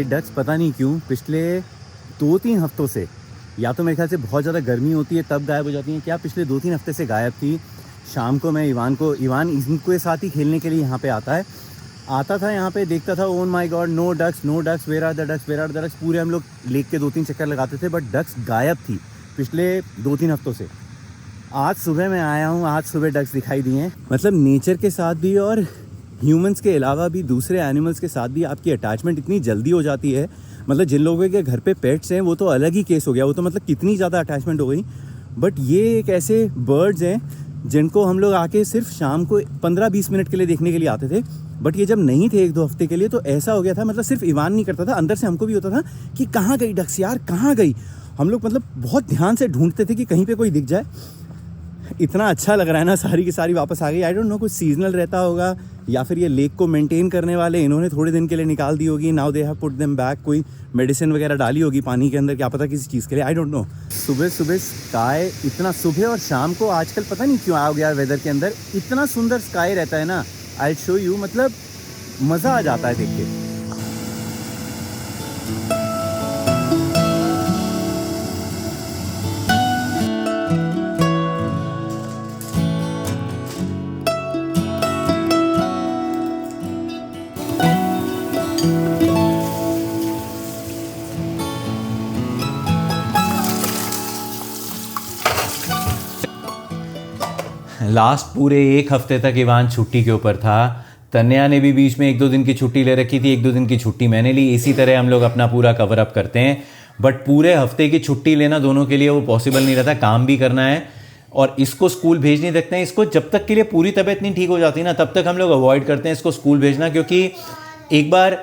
Ducks पता नहीं क्यों पिछले 2-3 हफ्तों से, या तो मेरे ख्याल से बहुत ज़्यादा गर्मी होती है तब गायब हो जाती हैं, क्या पिछले 2-3 हफ्ते से गायब थी। शाम को मैं इवान इनके साथ ही खेलने के लिए यहाँ पे आता था यहाँ पे, देखता था oh my god no ducks, where are the ducks. पूरे हम लोग लेक के 2-3 चक्कर लगाते थे, बट डक्स गायब थी पिछले 2-3 हफ्तों से। आज सुबह मैं आया हूँ, आज सुबह डक्स दिखाई दिए हैं। मतलब नेचर के साथ भी और ह्यूमंस के अलावा भी दूसरे एनिमल्स के साथ भी आपकी अटैचमेंट इतनी जल्दी हो जाती है। मतलब जिन लोगों के घर पे पेट्स हैं वो तो अलग ही केस हो गया, वो तो मतलब कितनी ज़्यादा अटैचमेंट हो गई। बट ये एक ऐसे बर्ड्स हैं जिनको हम लोग आके सिर्फ शाम को 15-20 मिनट के लिए देखने के लिए आते थे। बट ये जब नहीं थे 1-2 हफ्ते के लिए, तो ऐसा हो गया था, मतलब सिर्फ इवान नहीं करता था, अंदर से हमको भी होता था कि कहाँ गई डक्स यार, कहाँ गई। हम लोग मतलब बहुत ध्यान से ढूंढते थे कि कहीं पे कोई दिख जाए। इतना अच्छा लग रहा है ना, सारी की सारी वापस आ गई। आई डोंट नो, कुछ सीजनल रहता होगा या फिर ये लेक को मेंटेन करने वाले इन्होंने थोड़े दिन के लिए निकाल दी होगी। Now they have put them back, कोई मेडिसिन वगैरह डाली होगी पानी के अंदर, क्या पता किसी चीज़ के लिए, आई डोंट नो। सुबह सुबह स्काई इतना, सुबह और शाम को आजकल पता नहीं क्यों आ गया वेदर के अंदर इतना सुंदर स्काई रहता है ना। आई शो यू, मतलब मज़ा आ जाता है देख के। लास्ट पूरे 1 हफ्ते तक इवान छुट्टी के ऊपर था। तन्या ने भी बीच में 1-2 दिन की छुट्टी ले रखी थी, 1-2 दिन की छुट्टी मैंने ली। इसी तरह हम लोग अपना पूरा कवर अप करते हैं। बट पूरे हफ्ते की छुट्टी लेना दोनों के लिए वो पॉसिबल नहीं रहता, काम भी करना है और इसको स्कूल भेज नहीं सकते हैं। इसको जब तक के लिए पूरी तबीयत नहीं ठीक हो जाती ना, तब तक हम लोग अवॉइड करते हैं इसको स्कूल भेजना। क्योंकि एक बार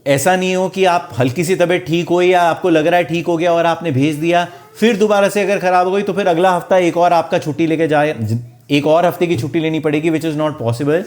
ऐसा नहीं हो कि आप हल्की सी तबीयत ठीक हो या आपको लग रहा है ठीक हो गया और आपने भेज दिया, फिर दोबारा से अगर ख़राब हो गई तो फिर अगला हफ्ता एक और आपका छुट्टी लेके जाए, एक और हफ्ते की छुट्टी लेनी पड़ेगी, विच इज़ नॉट पॉसिबल।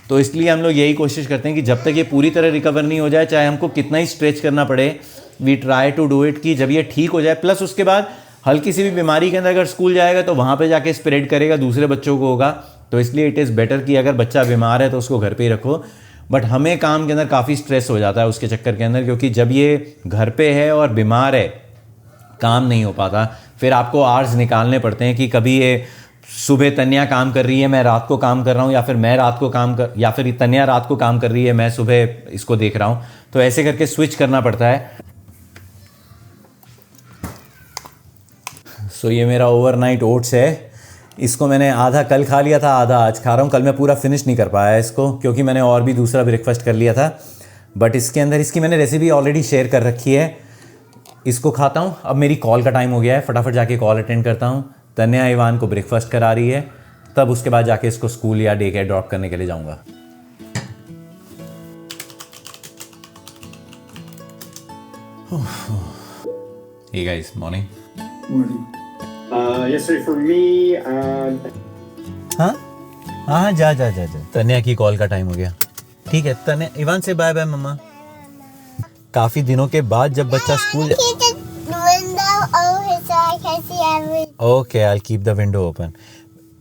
तो इसलिए हम लोग यही कोशिश करते हैं कि जब तक ये पूरी तरह रिकवर नहीं हो जाए, चाहे हमको कितना ही स्ट्रेच करना पड़े, we try to do it, कि जब ये ठीक हो जाए। प्लस उसके बाद हल्की सी भी बीमारी के अंदर अगर स्कूल जाएगा तो वहाँ पे जाके स्प्रेड करेगा, दूसरे बच्चों को होगा। तो इसलिए इट इज़ बेटर कि अगर बच्चा बीमार है तो उसको घर पे ही रखो। बट हमें काम के अंदर काफ़ी स्ट्रेस हो जाता है उसके चक्कर के अंदर, क्योंकि जब ये घर पे है और बीमार है, काम नहीं हो पाता। फिर आपको आवर्स निकालने पड़ते हैं कि कभी ये सुबह तन्या काम कर रही है, मैं रात को काम कर रहा हूँ, या फिर मैं रात को या फिर तन्या रात को काम कर रही है, मैं सुबह इसको देख रहा हूँ। तो ऐसे करके स्विच करना पड़ता है। सो ये मेरा ओवरनाइट ओट्स है। इसको मैंने आधा कल खा लिया था, आधा आज खा रहा हूँ। कल मैं पूरा फिनिश नहीं कर पाया इसको, क्योंकि मैंने और भी दूसरा ब्रेकफास्ट कर लिया था। बट इसके अंदर इसकी मैंने रेसिपी ऑलरेडी शेयर कर रखी है। इसको खाता हूँ। अब मेरी कॉल का टाइम हो गया है, फटाफट जाके कॉल अटेंड करता हूँ। तन्या इवान को ब्रेकफास्ट करा रही है, तब उसके बाद जाके इसको स्कूल या डे केयर ड्रॉप करने के लिए जाऊँगा। Hey guys, morning. Morning. Yesterday for me, हाँ जा। तन्या की कॉल का टाइम हो गया। ठीक है तन्या, इवान से बाय बाय मम्मा। काफी दिनों के बाद जब बच्चा school, okay I will keep the window open.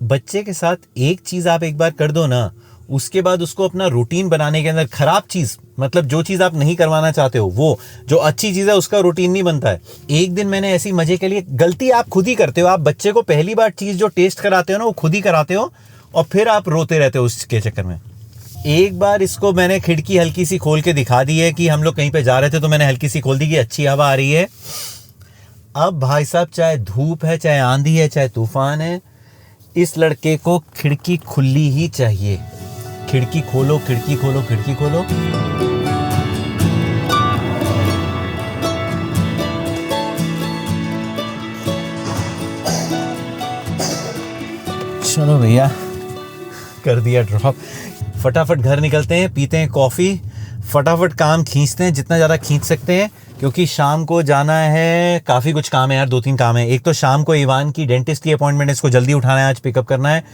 बच्चे के साथ एक चीज आप एक बार कर दो ना, उसके बाद उसको अपना रूटीन बनाने के अंदर, खराब चीज मतलब जो चीज आप नहीं करवाना चाहते हो, वो जो अच्छी चीज है उसका रूटीन नहीं बनता है। एक दिन मैंने ऐसी मजे के लिए, गलती आप खुद ही करते हो, आप बच्चे को पहली बार चीज जो टेस्ट कराते हो ना वो खुद ही कराते हो और फिर आप रोते रहते हो उसके चक्कर में। एक बार इसको मैंने खिड़की हल्की सी खोल के दिखा दी है कि हम लोग कहीं पे जा रहे थे, तो मैंने हल्की सी खोल दी कि अच्छी हवा आ रही है। अब भाई साहब, चाहे धूप है, चाहे आंधी है, चाहे तूफान है, इस लड़के को खिड़की खुली ही चाहिए। खिड़की खोलो, खिड़की खोलो, खिड़की खोलो। चलो भैया, कर दिया ड्रॉप। फटाफट घर निकलते हैं, पीते हैं कॉफ़ी, फटाफट काम खींचते हैं जितना ज़्यादा खींच सकते हैं, क्योंकि शाम को जाना है। काफ़ी कुछ काम है यार, 2-3 काम है। एक तो शाम को इवान की डेंटिस्ट की अपॉइंटमेंट है, इसको जल्दी उठाना है, आज पिकअप करना है।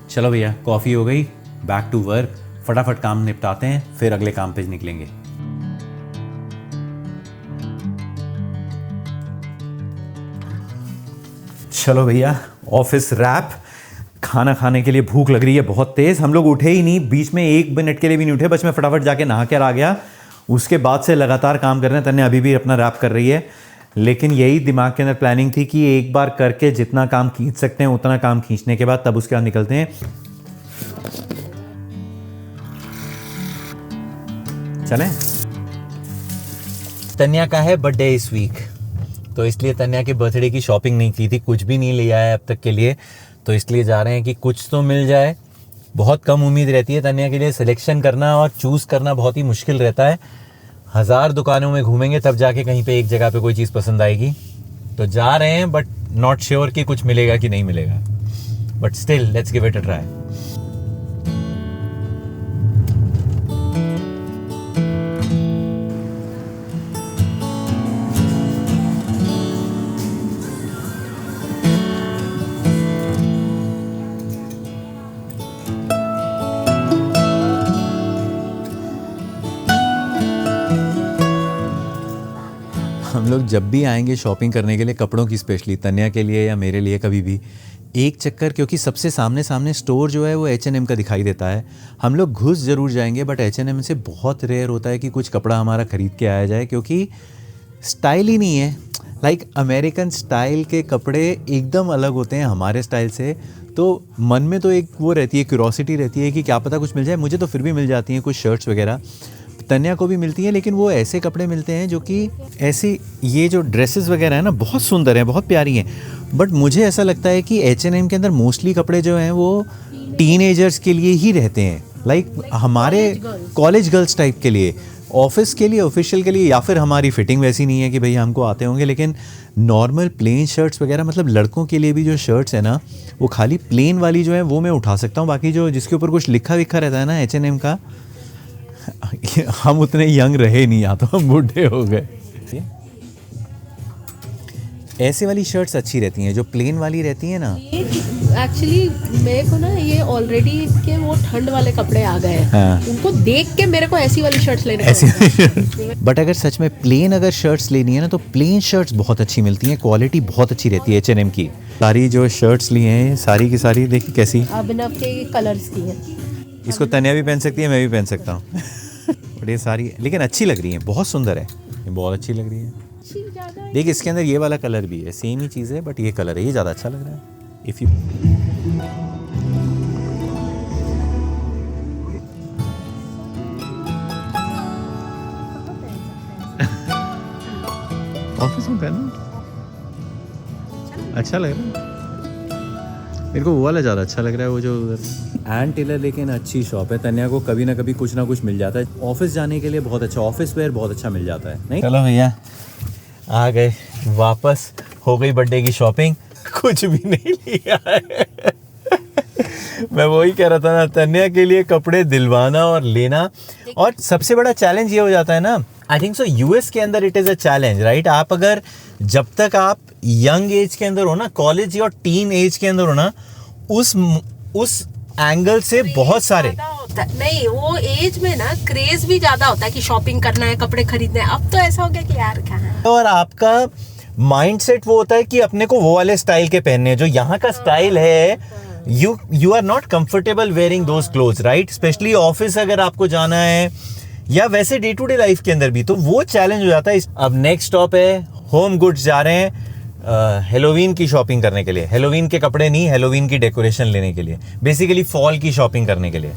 चलो भैया, कॉफ़ी हो गई, बैक टू वर्क। फटाफट काम निपटाते हैं, फिर अगले काम पे निकलेंगे। चलो भैया, ऑफिस रैप, खाना खाने के लिए भूख लग रही है बहुत तेज़। हम लोग उठे ही नहीं, बीच में 1 मिनट के लिए भी नहीं उठे, बस मैं फटाफट जाके नहा कर आ गया। उसके बाद से लगातार काम कर रहे हैं। तन्या अभी भी अपना रैप कर रही है, लेकिन यही दिमाग के अंदर प्लानिंग थी कि एक बार करके जितना काम खींच सकते हैं उतना काम खींचने के बाद तब उसके बाद निकलते हैं। चलें। तन्या का है बर्थडे इस वीक, तो इसलिए तन्या के बर्थडे की शॉपिंग नहीं की थी, कुछ भी नहीं लिया है अब तक के लिए, तो इसलिए जा रहे हैं कि कुछ तो मिल जाए। बहुत कम उम्मीद रहती है तन्या के लिए, सिलेक्शन करना और चूज़ करना बहुत ही मुश्किल रहता है। 1000 दुकानों में घूमेंगे तब जाके कहीं पे एक जगह पे कोई चीज़ पसंद आएगी। तो जा रहे हैं, बट नॉट श्योर कि कुछ मिलेगा कि नहीं मिलेगा, but still let's give it a try. हम लोग जब भी आएंगे शॉपिंग करने के लिए, कपड़ों की स्पेशली तन्या के लिए या मेरे लिए, कभी भी एक चक्कर, क्योंकि सबसे सामने सामने स्टोर जो है वो H&M का दिखाई देता है। हम लोग घुस ज़रूर जाएंगे, बट H&M से बहुत रेयर होता है कि कुछ कपड़ा हमारा ख़रीद के आया जाए, क्योंकि स्टाइल ही नहीं है। लाइक अमेरिकन स्टाइल के कपड़े एकदम अलग होते हैं हमारे स्टाइल से। तो मन में तो एक वो रहती है, क्यूरोसिटी रहती है कि क्या पता कुछ मिल जाए। मुझे तो फिर भी मिल जाती हैं कुछ शर्ट्स वगैरह, तन्या को भी मिलती है, लेकिन वो ऐसे कपड़े मिलते हैं जो कि ऐसी, ये जो ड्रेसेस वगैरह है ना बहुत सुंदर हैं, बहुत प्यारी हैं, बट मुझे ऐसा लगता है कि H&M के अंदर मोस्टली कपड़े जो हैं वो टीनेजर्स के लिए ही रहते हैं। लाइक हमारे कॉलेज गर्ल्स टाइप के लिए, ऑफिस के लिए, ऑफिशियल के लिए, या फिर हमारी फिटिंग वैसी नहीं है कि भाई हमको आते होंगे। लेकिन नॉर्मल प्लेन शर्ट्स वगैरह, मतलब लड़कों के लिए भी जो शर्ट्स है ना, वो खाली प्लेन वाली जो है वो मैं उठा सकता हूँ। बाकी जो जिसके ऊपर कुछ लिखा विखा रहता है ना H&M का, हम उतने यंग रहे नहीं, या तो हम बूढ़े हो गए। ऐसे वाली शर्ट्स अच्छी रहती हैं, जो प्लेन वाली रहती हैं ना। एक्चुअली मेरे को ना ये ऑलरेडी के वो ठंड वाले कपड़े आ गए हैं। हाँ। उनको देख के मेरे को ऐसी वाली शर्ट्स लेने ऐसी बट अगर सच में प्लेन अगर शर्ट्स लेनी है ना, तो प्लेन शर्ट्स बहुत अच्छी मिलती हैं, क्वालिटी बहुत अच्छी रहती है H&M की। सारी जो शर्ट्स ली हैं सारी की सारी देखिए कैसी अभिनव के कलर्स की है। इसको तन्या भी पहन सकती है, मैं भी पहन सकता हूँ। बट ये सारी लेकिन अच्छी लग रही है, बहुत सुंदर है, ये बहुत अच्छी लग रही है। देखिए इसके अंदर ये वाला कलर भी है, सेम ही चीज़ है, बट ये कलर है, ये ज़्यादा अच्छा लग रहा है। इफ़ यू ऑफिस में पहनो, अच्छा लग रहा है मेरे को। वो वाला ज़्यादा अच्छा लग रहा है, वो जो एंड टेलर। लेकिन अच्छी शॉप है, तन्या को कभी ना कभी कुछ ना कुछ मिल जाता है। ऑफिस जाने के लिए बहुत अच्छा, ऑफिस वेयर बहुत अच्छा मिल जाता है। नहीं, चलो भैया आ गए वापस, हो गई बर्थडे की शॉपिंग, कुछ भी नहीं लिया है। मैं वही कह रहा था ना, तन्या के लिए कपड़े दिलवाना और लेना, और सबसे बड़ा चैलेंज ये हो जाता है ना, आई थिंक सो यूएस के अंदर it is a challenge, right. आप अगर जब तक आप यंग एज के अंदर हो ना, कॉलेज या टीन एज के अंदर हो ना, उस एंगल से बहुत सारे नहीं, वो एज में ना क्रेज भी ज्यादा होता है कि शॉपिंग करना है, कपड़े खरीदने हैं। अब तो ऐसा हो गया कि यार कहाँ, और आपका माइंडसेट वो होता है कि अपने को वो वाले स्टाइल के पहनने हैं जो यहाँ का स्टाइल है। You are not comfortable wearing those clothes, right. Specially office अगर आपको जाना है, या वैसे डे टू डे लाइफ के अंदर भी, तो वो चैलेंज हो जाता है। अब नेक्स्ट स्टॉप है होम गुड्स, जा रहे हैं हेलोवीन की शॉपिंग करने के लिए। हेलोवीन के कपड़े नहीं, हेलोवीन की डेकोरेशन लेने के लिए, बेसिकली फॉल की शॉपिंग करने के लिए।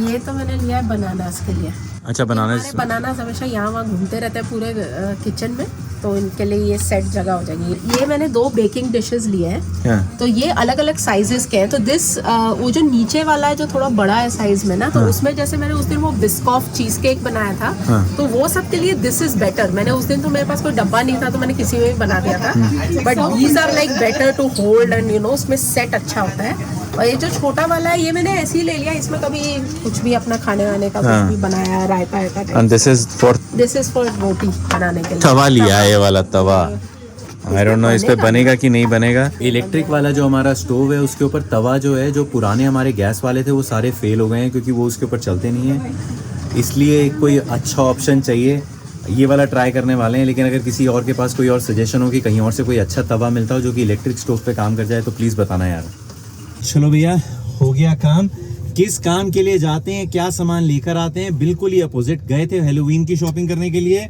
ये तो मैंने लिया है बनानास के लिए। अच्छा, बनानास हमेशा यहाँ वहाँ घूमते रहते हैं पूरे किचन में, तो इनके लिए ये सेट जगह हो जाएगी। ये मैंने 2 बेकिंग डिशेस लिए हैं, तो ये अलग अलग साइजेस के हैं। तो वो जो नीचे वाला है जो थोड़ा बड़ा है साइज में ना, तो उसमें जैसे मैंने उस दिन वो बिस्कॉफ चीज केक बनाया था, तो वो सब के लिए दिस इज बेटर। मैंने उस दिन तो मेरे पास कोई डब्बा नहीं था, तो मैंने किसी में भी बना दिया था, but these are like better to hold and you know, उसमें सेट अच्छा होता है। और ये जो छोटा वाला है ये मैंने ऐसे ही ले लिया, इसमें कभी कुछ भी अपना खाने वाने का कुछ भी बनाया, रायता वायता। एंड दिस इज फॉर रोटी बनाने के लिए तवा लिया है, ये वाला तवा। आई डोंट नो इस पे बनेगा कि नहीं बनेगा। इलेक्ट्रिक वाला जो हमारा स्टोव है उसके ऊपर तवा जो है, जो पुराने हमारे गैस वाले थे वो सारे फेल हो गए हैं क्योंकि वो उसके ऊपर चलते नहीं हैं, इसलिए कोई अच्छा ऑप्शन चाहिए। ये वाला ट्राई करने वाले हैं, लेकिन अगर किसी और के पास कोई और सजेशन हो कि कहीं और से कोई अच्छा तवा मिलता हो जो कि इलेक्ट्रिक स्टोव पे काम कर जाए तो प्लीज़ बताना यार। चलो भैया, हो गया काम। किस काम के लिए जाते हैं, क्या सामान लेकर आते हैं, बिल्कुल ही अपोजिट। गए थे हेलोवीन की शॉपिंग करने के लिए,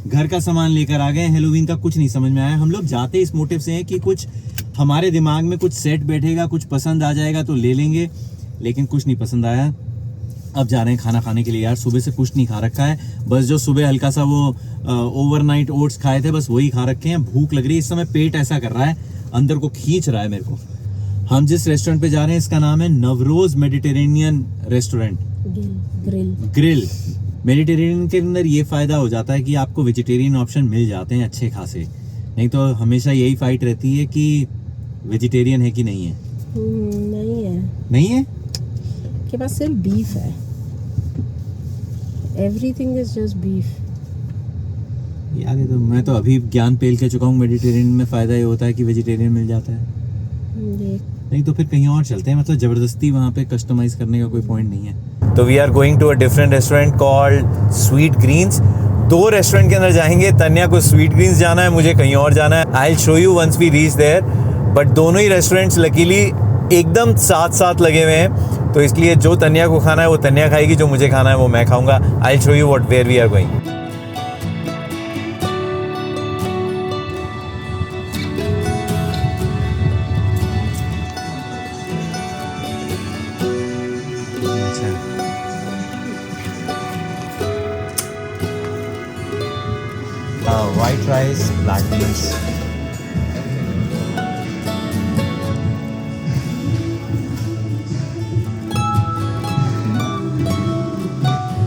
घर का सामान लेकर आ गए। हेलोवीन का कुछ नहीं समझ में आया। हम लोग जाते इस मोटिव से हैं कि कुछ हमारे दिमाग में कुछ सेट बैठेगा, कुछ पसंद आ जाएगा तो ले लेंगे, लेकिन कुछ नहीं पसंद आया। अब जा रहे हैं खाना खाने के लिए यार। सुबह से कुछ नहीं खा रखा है, बस जो सुबह हल्का सा वो ओवरनाइट ओट्स खाए थे बस वही खा रखे हैं। भूख लग रही है इस समय, पेट ऐसा कर रहा है, अंदर को खींच रहा है मेरे को। हम जिस रेस्टोरेंट पे जा रहे हैं इसका नाम है Navroz Mediterranean restaurant grill. Mediterranean के अंदर ये फायदा हो जाता है कि आपको वेजिटेरियन ऑप्शन मिल जाते हैं अच्छे खासे, नहीं तो हमेशा यही फाइट रहती है कि वेजिटेरियन है कि नहीं है। नहीं है के पास सिर्फ बीफ है, एवरीथिंग इज जस्ट बीफ। यार ये तो मैं तो अभी ज्ञान पेल के चुका हूँ। मेडिटेरियन में फ़ायदा ये होता है कि वेजिटेरियन मिल जाता है। नहीं तो फिर कहीं और चलते हैं, मतलब ज़बरदस्ती वहाँ पे कस्टमाइज़ करने का कोई पॉइंट नहीं है। तो we are going to a different restaurant called sweet greens. 2 restaurant के अंदर जाएंगे। तन्या को स्वीट ग्रीन्स जाना है, मुझे कहीं और जाना है। I will show you once we reach there. But दोनों ही रेस्टोरेंट्स लकीली एकदम साथ साथ लगे हुए हैं, तो इसलिए जो तन्या को खाना है वो तन्या खाएगी, जो मुझे खाना है वो मैं खाऊंगा। I will show you what where we are going. White rice, black beans.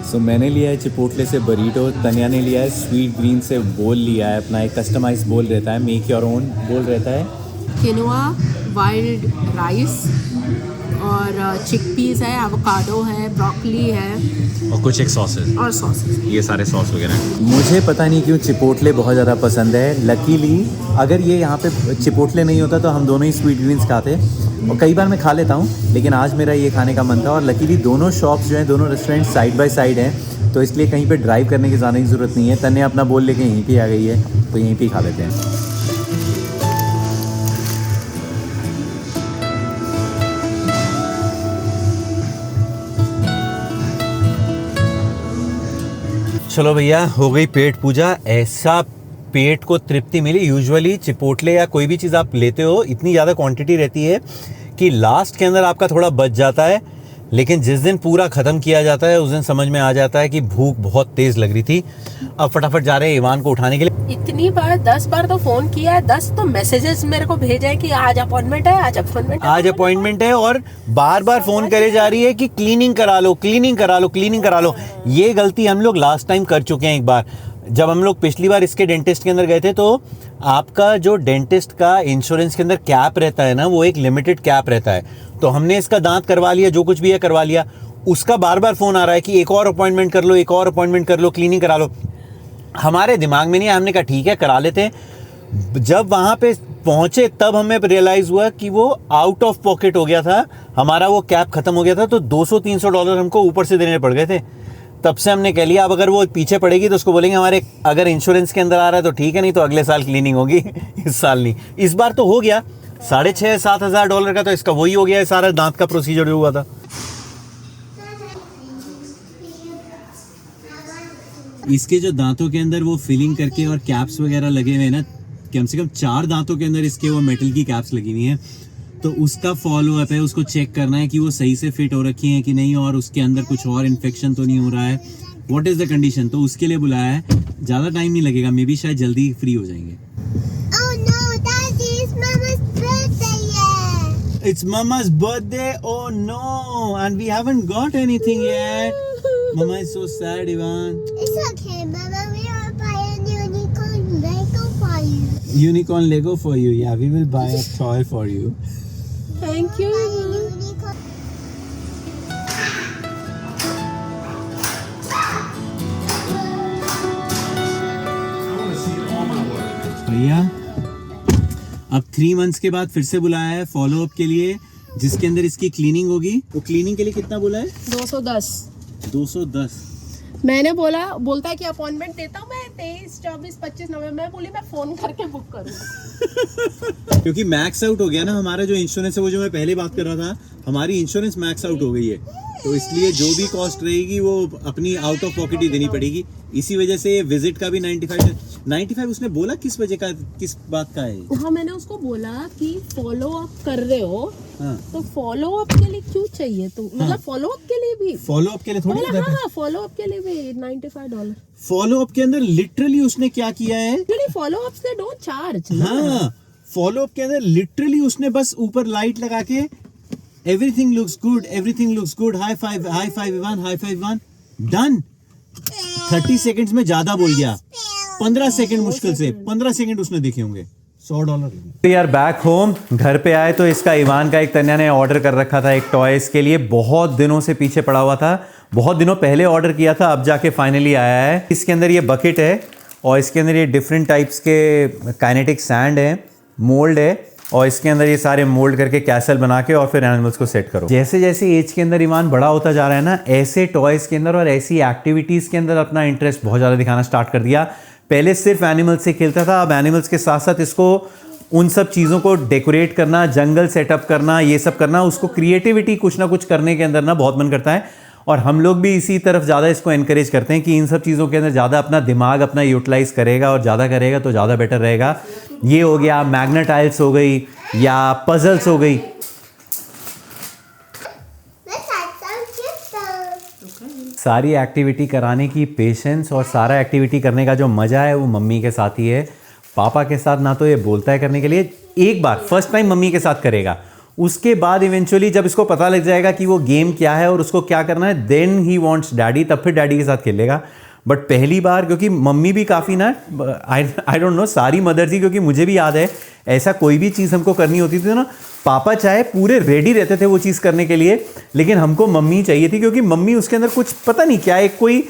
So, मैंने लिया है चिपोटले से बरीटो, तन्या ने लिया है स्वीट ग्रीन से बोल लिया है। अपना एक कस्टमाइज बोल रहता है, मेक योर ओन बोल रहता है। किनोआ, वाइल्ड राइस और चिकपीस है, एवोकाडो है, ब्रोकली है और कुछ एक सॉसेस और सॉसेस, ये सारे सॉस वगैरह। मुझे पता नहीं क्यों चिपोटले बहुत ज़्यादा पसंद है। लकीली अगर ये यहाँ पे चिपोटले नहीं होता तो हम दोनों ही स्वीट ग्रीन्स खाते, और कई बार मैं खा लेता हूँ, लेकिन आज मेरा ये खाने का मन था। और लकीली दोनों शॉप्स जो हैं, दोनों रेस्टोरेंट साइड बाय साइड हैं, तो इसलिए कहीं पे ड्राइव करने की जाने की ज़रूरत नहीं है। तन्या अपना बोल लेके यहीं पे आ गई है, तो यहीं पे ही खा लेते हैं। चलो भैया, हो गई पेट पूजा। ऐसा पेट को तृप्ति मिली। यूजुअली चिपोटले या कोई भी चीज़ आप लेते हो, इतनी ज़्यादा क्वांटिटी रहती है कि लास्ट के अंदर आपका थोड़ा बच जाता है, लेकिन जिस दिन पूरा ख़त्म किया जाता है उस दिन समझ में आ जाता है कि भूख बहुत तेज़ लग रही थी। अब फटाफट जा रहे हैं इवान को उठाने के लिए। इतनी बार 10 बार तो फोन किया है, 10 तो मैसेजेस मेरे को भेजा है कि आज अपॉइंटमेंट है, आज अपॉइंटमेंट है, आज अपॉइंटमेंट है, और बार बार फोन करे जा रही है कि क्लीनिंग करा लो, क्लीनिंग करा लो, क्लीनिंग करा लो। ये गलती हम लोग लास्ट टाइम कर चुके हैं एक बार। जब हम लोग पिछली बार इसके डेंटिस्ट के अंदर गए थे, तो आपका जो डेंटिस्ट का इंश्योरेंस के अंदर कैप रहता है ना, वो एक लिमिटेड कैप रहता है। तो हमने इसका दांत करवा लिया, जो कुछ भी है करवा लिया। उसका बार बार फ़ोन आ रहा है कि एक और अपॉइंटमेंट कर लो, एक और अपॉइंटमेंट कर लो, क्लीनिंग करा लो। हमारे दिमाग में नहीं, हमने कहा ठीक है करा लेते हैं। जब वहाँ पे पहुँचे तब हमें रियलाइज़ हुआ कि वो आउट ऑफ पॉकेट हो गया था, हमारा वो कैप ख़त्म हो गया था। तो $200-300 हमको ऊपर से देने पड़ गए थे। तब से हमने कह लिया अब अगर वो पीछे पड़ेगी तो उसको बोलेंगे हमारे अगर इंश्योरेंस के अंदर आ रहा है तो ठीक है, नहीं तो अगले साल क्लीनिंग होगी, इस साल नहीं। इस बार तो हो गया $6,500-7,000 का, तो इसका वही हो गया है सारा दांत का प्रोसीजर जो हुआ था। इसके जो दांतों के अंदर वो फिलिंग करके और कैप्स वगैरह लगे हुए हैं ना, कम से कम 4 दांतों के अंदर इसके वो मेटल की कैप्स लगी हुई हैं, तो उसका फॉलो अप है। उसको चेक करना है कि वो सही से फिट हो रखी हैं कि नहीं, और उसके अंदर कुछ और इन्फेक्शन तो नहीं हो रहा है, व्हाट इज द कंडीशन। तो उसके लिए बुलाया है। ज़्यादा टाइम नहीं लगेगा, मे बी शायद जल्दी फ्री हो जाएंगे। Oh no, Daddy, it's Mama's birthday yet. It's Mama's birthday. Oh no, and we haven't got anything yet. Mama is so sad, Ivan. It's okay, Mama. We will buy a unicorn Lego for you. Unicorn Lego for you. Yeah, we will buy a toy for you. Thank you. भैया अब 3 months के बाद फिर से बुलाया है follow up के लिए, जिसके अंदर इसकी क्लीनिंग होगी। वो क्लीनिंग के लिए कितना बोला है? 210। 210। मैंने बोलता है कि अपॉइंटमेंट देता हूँ मैं 23, 24, 25 नवंबर। मैं बोली मैं फोन करके बुक करूँगा। क्योंकि मैक्स आउट हो गया ना हमारा जो इंश्योरेंस है, वो जो मैं पहले बात कर रहा था, हमारी इंश्योरेंस मैक्स आउट हो गई है, तो इसलिए जो भी कॉस्ट रहेगी वो अपनी आउट ऑफ पॉकेट ही देनी पड़ेगी। इसी वजह से विजिट का भी 95 उसने बोला किस वजह का, किस बात का है? हाँ मैंने उसको बोला कि फॉलो अप कर रहे हो, हाँ। तो फॉलो अप के लिए क्यों चाहिए? तो मतलब फॉलो अप के लिए भी, फॉलो अप के लिए थोड़ी बोला हाँ फॉलो अप के लिए भी $95। फॉलो अप के अंदर लिटरली उसने क्या किया है? फॉलो अप से डोंट चार्ज। हाँ, फॉलो अप के अंदर लिटरली उसने बस ऊपर लाइट लगा के everything looks good, high five one, done. 30 seconds में ज्यादा बोल गया, 15 सेकंड मुश्किल से 15 सेकंड उसने देखे होंगे। $100। We are back home. घर पे आए तो इसका इवान का एक तन्या ने ऑर्डर कर रखा था एक टॉय इसके लिए, बहुत दिनों से पीछे पड़ा हुआ था, बहुत दिनों पहले ऑर्डर किया था, अब जाके फाइनली आया है। इसके अंदर ये बकेट है और इसके अंदर ये डिफरेंट टाइप्स के काइनेटिक सैंड है, मोल्ड है, और इसके अंदर ये सारे मोल्ड करके कैसल बना के और फिर एनिमल्स को सेट करो। जैसे जैसे एज के अंदर ईमान बड़ा होता जा रहा है ना, ऐसे टॉयज़ के अंदर और ऐसी एक्टिविटीज़ के अंदर अपना इंटरेस्ट बहुत ज़्यादा दिखाना स्टार्ट कर दिया। पहले सिर्फ एनिमल्स से खेलता था, अब एनिमल्स के साथ साथ इसको उन सब चीज़ों को डेकोरेट करना, जंगल सेटअप करना, ये सब करना, उसको क्रिएटिविटी कुछ ना कुछ करने के अंदर ना बहुत मन करता है। और हम लोग भी इसी तरफ ज़्यादा इसको एनकरेज करते हैं कि इन सब चीज़ों के अंदर ज़्यादा अपना दिमाग अपना यूटिलाइज करेगा और ज़्यादा करेगा तो ज़्यादा बेटर रहेगा। ये हो गया, मैग्नेटाइल्स हो गई या पजल्स हो गई। सारी एक्टिविटी कराने की पेशेंस और सारा एक्टिविटी करने का जो मज़ा है वो मम्मी के साथ ही है। पापा के साथ ना तो ये बोलता है करने के लिए, एक बार फर्स्ट टाइम मम्मी के साथ करेगा, उसके बाद इवेंचुअली जब इसको पता लग जाएगा कि वो गेम क्या है और उसको क्या करना है, देन ही वांट्स डैडी, तब फिर डैडी के साथ खेलेगा। बट पहली बार, क्योंकि मम्मी भी काफ़ी ना, आई डोंट नो सारी मदर थी, क्योंकि मुझे भी याद है ऐसा कोई भी चीज़ हमको करनी होती थी ना, पापा चाहे पूरे रेडी रहते थे वो चीज़ करने के लिए, लेकिन हमको मम्मी चाहिए थी, क्योंकि मम्मी उसके अंदर कुछ पता नहीं क्या एक कोई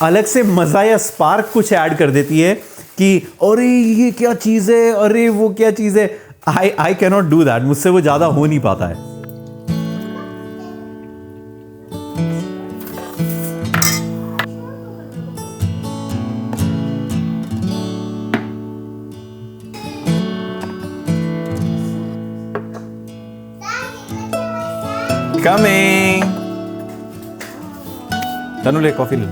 अलग से मज़ा या स्पार्क कुछ ऐड कर देती है कि अरे ये क्या चीज़ है, अरे वो क्या चीज़ है। I can not do that, मुझसे वो ज़्यादा हो नहीं पाता है। कमिंग, तनु ले कॉफी ले।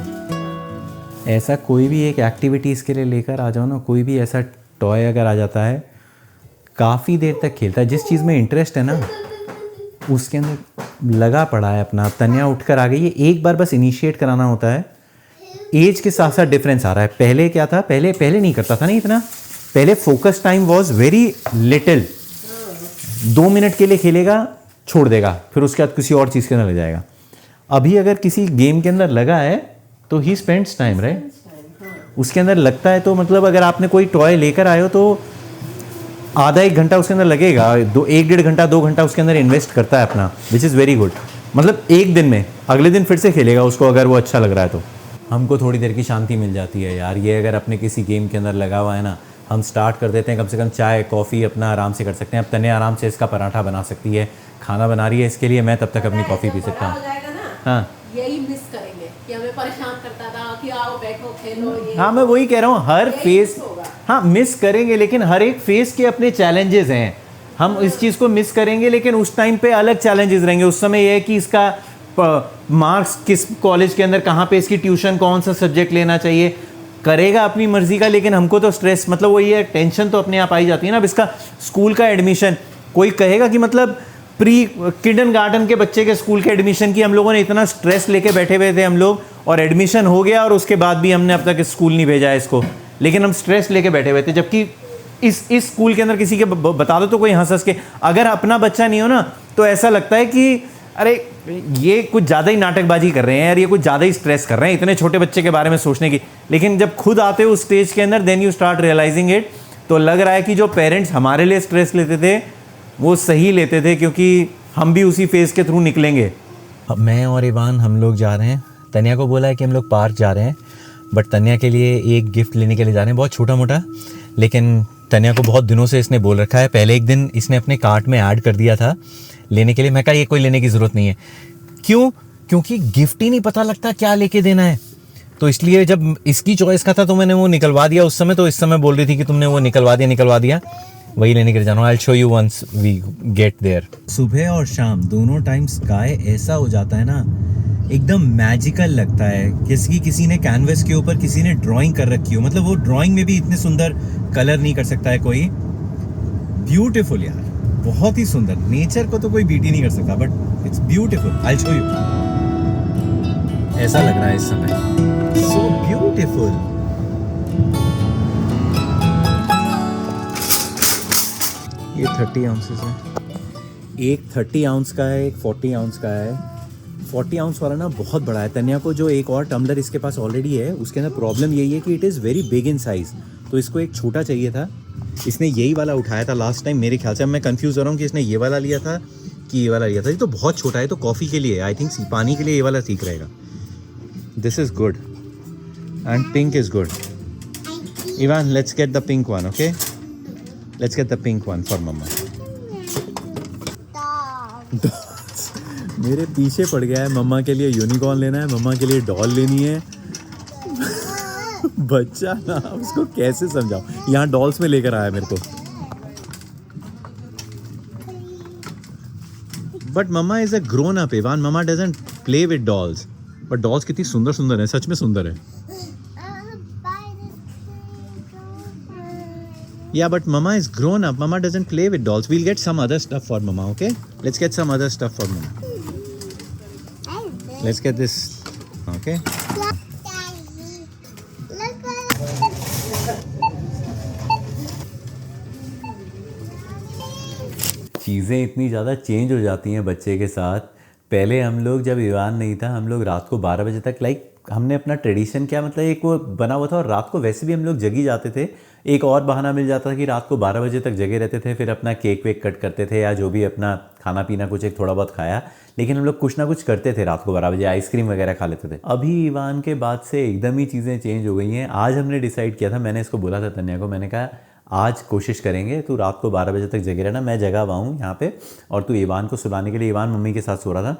ऐसा कोई भी एक एक्टिविटी इसके लिए लेकर आ जाओ ना, कोई भी ऐसा टॉय अगर आ जाता है, काफ़ी देर तक खेलता है। जिस चीज़ में इंटरेस्ट है ना उसके अंदर लगा पड़ा है अपना। तन्या उठकर आ गई है, एक बार बस इनिशिएट कराना होता है। एज के साथ साथ डिफरेंस आ रहा है। पहले क्या था, पहले नहीं करता था नहीं इतना, पहले focus time was very little, 2 minute के लिए खेलेगा छोड़ देगा, फिर उसके बाद किसी और चीज़ के अंदर लग जाएगा। अभी अगर किसी गेम के अंदर लगा है तो ही स्पेंड्स टाइम, राइट, उसके अंदर लगता है। तो मतलब अगर आपने कोई टॉय लेकर आए हो तो आधा 1 घंटा उसके अंदर लगेगा, 1-1.5 घंटा 2 घंटा उसके अंदर इन्वेस्ट करता है अपना, विच इज़ वेरी गुड। मतलब एक दिन में, अगले दिन फिर से खेलेगा उसको अगर वो अच्छा लग रहा है तो। हमको थोड़ी देर की शांति मिल जाती है यार। ये अगर अपने किसी गेम के अंदर लगा हुआ है ना, हम स्टार्ट कर देते हैं, कम से कम चाय कॉफ़ी अपना आराम से कर सकते हैं। अब तन्या आराम से इसका पराठा बना सकती है, खाना बना रही है इसके लिए, मैं तब तक अपनी कॉफ़ी पी सकता हूँ। हाँ, यही मिस करेंगे कि हमें परेशान करता था कि आओ बैठो खेलो ये। हाँ मैं वही कह रहा हूँ, हर फेस, हाँ मिस करेंगे, लेकिन हर एक फेस के अपने चैलेंजेस हैं। हम इस चीज़ को मिस करेंगे, लेकिन उस टाइम पे अलग चैलेंजेस रहेंगे। उस समय ये है कि इसका मार्क्स किस कॉलेज के अंदर, कहाँ पे इसकी ट्यूशन, कौन सा सब्जेक्ट लेना चाहिए, करेगा अपनी मर्जी का। लेकिन हमको तो स्ट्रेस, मतलब वही है, टेंशन तो अपने आप आई जाती है ना। अब इसका स्कूल का एडमिशन, कोई कहेगा कि मतलब प्री किंडरगार्टन के बच्चे के स्कूल के एडमिशन की हम लोगों ने इतना स्ट्रेस लेके बैठे हुए थे हम लोग, और एडमिशन हो गया और उसके बाद भी हमने अब तक स्कूल नहीं भेजा है इसको, लेकिन हम स्ट्रेस लेके बैठे हुए थे। जबकि इस स्कूल के अंदर किसी के बता दो तो कोई हंस के, अगर अपना बच्चा नहीं हो ना तो ऐसा लगता है कि अरे ये कुछ ज़्यादा ही नाटकबाजी कर रहे हैं यार, ये कुछ ज़्यादा ही स्ट्रेस कर रहे हैं इतने छोटे बच्चे के बारे में सोचने की। लेकिन जब खुद आते हो उस स्टेज के अंदर, then you start realising it. तो लग रहा है कि जो पेरेंट्स हमारे लिए स्ट्रेस लेते थे वो सही लेते थे, क्योंकि हम भी उसी फेज़ के थ्रू निकलेंगे। अब मैं और इवान हम लोग जा रहे हैं, तनिया को बोला है कि हम लोग पार्क जा रहे हैं, बट तनिया के लिए एक गिफ्ट लेने के लिए जा रहे हैं, बहुत छोटा मोटा, लेकिन तनिया को बहुत दिनों से इसने बोल रखा है। पहले एक दिन इसने अपने कार्ट में ऐड कर दिया था लेने के लिए, मैं कहा ये कोई लेने की ज़रूरत नहीं है। क्यों? क्योंकि गिफ्ट ही नहीं पता लगता क्या लेके देना है, तो इसलिए जब इसकी चॉइस का था तो मैंने वो निकलवा दिया उस समय। तो इस समय बोल रही थी कि तुमने वो निकलवा दिया, वही लेने के लिए जाना। I will show you once we get there. सुबह और शाम दोनों टाइम स्काई ऐसा हो जाता है ना, एकदम मैजिकल लगता है। किसी ने कैनवस के ऊपर किसी ने ड्राइंग कर रखी हो, मतलब वो ड्राइंग में भी इतने सुंदर कलर नहीं कर सकता है कोई। ब्यूटीफुल यार, बहुत ही सुंदर। नेचर को तो कोई बीट ही नहीं कर सकता, but it's beautiful. I will show you. ऐसा लग रहा है इस समय, सो ब्यूटीफुल। ये 30 आउंसेस है, एक 30 आउंस का है, एक 40 आउंस का है। 40 आउंस वाला ना बहुत बड़ा है। तन्या को जो एक और टम्बलर इसके पास ऑलरेडी है, उसके अंदर प्रॉब्लम यही है कि it is very big in size, तो इसको एक छोटा चाहिए था। इसने यही वाला उठाया था लास्ट टाइम मेरे ख्याल से। अब मैं कंफ्यूज हो रहा हूँ कि इसने ये वाला लिया था कि ये वाला लिया था। ये तो बहुत छोटा है, तो कॉफ़ी के लिए, आई थिंक पानी के लिए ये वाला ठीक रहेगा। This is good and pink is good. Ivan, let's get the pink one, okay? Let's get the pink one for mama. मेरे पीछे पड़ गया है। मम्मा के लिए यूनिकॉर्न लेना है, मम्मा के लिए डॉल लेनी है। बच्चा ना, उसको कैसे समझाओ। यहाँ डॉल्स में लेकर आया मेरे को। But mama is a grown up Evan, mama doesn't play with dolls. But dolls कितनी सुंदर सुंदर है, सच में सुंदर है। Yeah, but Mama is grown up. Mama doesn't play with dolls. We'll get some other stuff for Mama, okay? Let's get some other stuff for Mama. Let's get this, okay? चीज़ें इतनी ज़्यादा चेंज हो जाती हैं बच्चे के साथ। पहले हम लोग, जब इवान नहीं था, हम लोग रात को 12 बजे तक, हमने अपना ट्रेडिशन क्या, मतलब एक वो बना हुआ था, और रात को वैसे भी हम लोग जगी जाते थे। एक और बहाना मिल जाता था कि रात को 12 बजे तक जगे रहते थे, फिर अपना केक वेक कट करते थे, या जो भी अपना खाना पीना कुछ एक थोड़ा बहुत खाया, लेकिन हम लोग कुछ ना कुछ करते थे रात को 12 बजे, आइसक्रीम वगैरह खा लेते थे। अभी इवान के बाद से एकदम ही चीज़ें चेंज हो गई हैं। आज हमने डिसाइड किया था, मैंने इसको बोला था तन्या को, मैंने कहा आज कोशिश करेंगे तू रात को 12 बजे तक जगे रहना, मैं जगा हुआ हूँ यहाँ पे, और तू इवान को सुलाने के लिए, इवान मम्मी के साथ सो रहा था,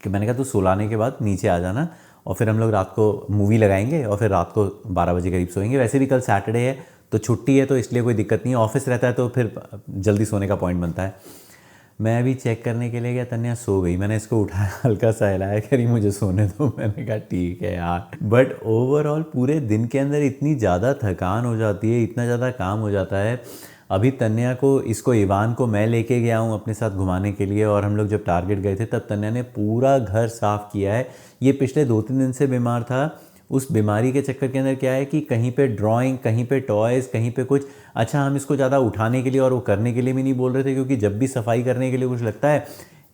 कि मैंने कहा तू सुलाने के बाद नीचे आ जाना, और फिर हम लोग रात को मूवी लगाएंगे, और फिर रात को 12 बजे करीब सोएंगे। वैसे भी कल सैटरडे है तो छुट्टी है, तो इसलिए कोई दिक्कत नहीं है। ऑफिस रहता है तो फिर जल्दी सोने का पॉइंट बनता है। मैं अभी चेक करने के लिए गया, तन्या सो गई। मैंने इसको उठाया, हल्का सा हिलाया, कह रही मुझे सोने दो। मैंने कहा ठीक है यार। बट ओवरऑल पूरे दिन के अंदर इतनी ज़्यादा थकान हो जाती है, इतना ज़्यादा काम हो जाता है। अभी तन्या को, इसको इवान को मैं लेके गया हूँ अपने साथ घुमाने के लिए, और हम लोग जब टारगेट गए थे तब तन्या ने पूरा घर साफ़ किया है। ये पिछले 2-3 दिन से बीमार था। उस बीमारी के चक्कर के अंदर क्या है कि कहीं पे ड्राइंग, कहीं पे टॉयज़, कहीं पे कुछ। अच्छा, हम इसको ज़्यादा उठाने के लिए और वो करने के लिए भी नहीं बोल रहे थे, क्योंकि जब भी सफाई करने के लिए कुछ लगता है,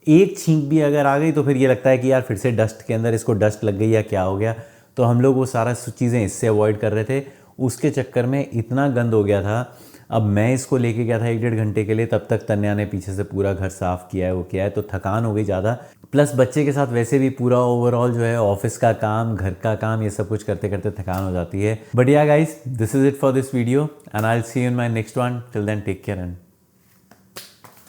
एक छींक भी अगर आ गई तो फिर ये लगता है कि यार फिर से डस्ट के अंदर इसको डस्ट लग गई या क्या हो गया। तो हम लोग वो सारा चीज़ें इससे अवॉइड कर रहे थे। उसके चक्कर में इतना गंद हो गया था। अब मैं इसको लेके गया था 1-1.5 घंटे के लिए, तब तक तन्या ने पीछे से पूरा घर साफ़ किया है, वो किया है, तो थकान हो गई ज़्यादा। प्लस बच्चे के साथ वैसे भी पूरा ओवरऑल जो है ऑफिस का काम, घर का काम, ये सब कुछ करते करते थकान हो जाती है। But yeah guys, this is it for this video, and I will see you in my next one. Till then take care and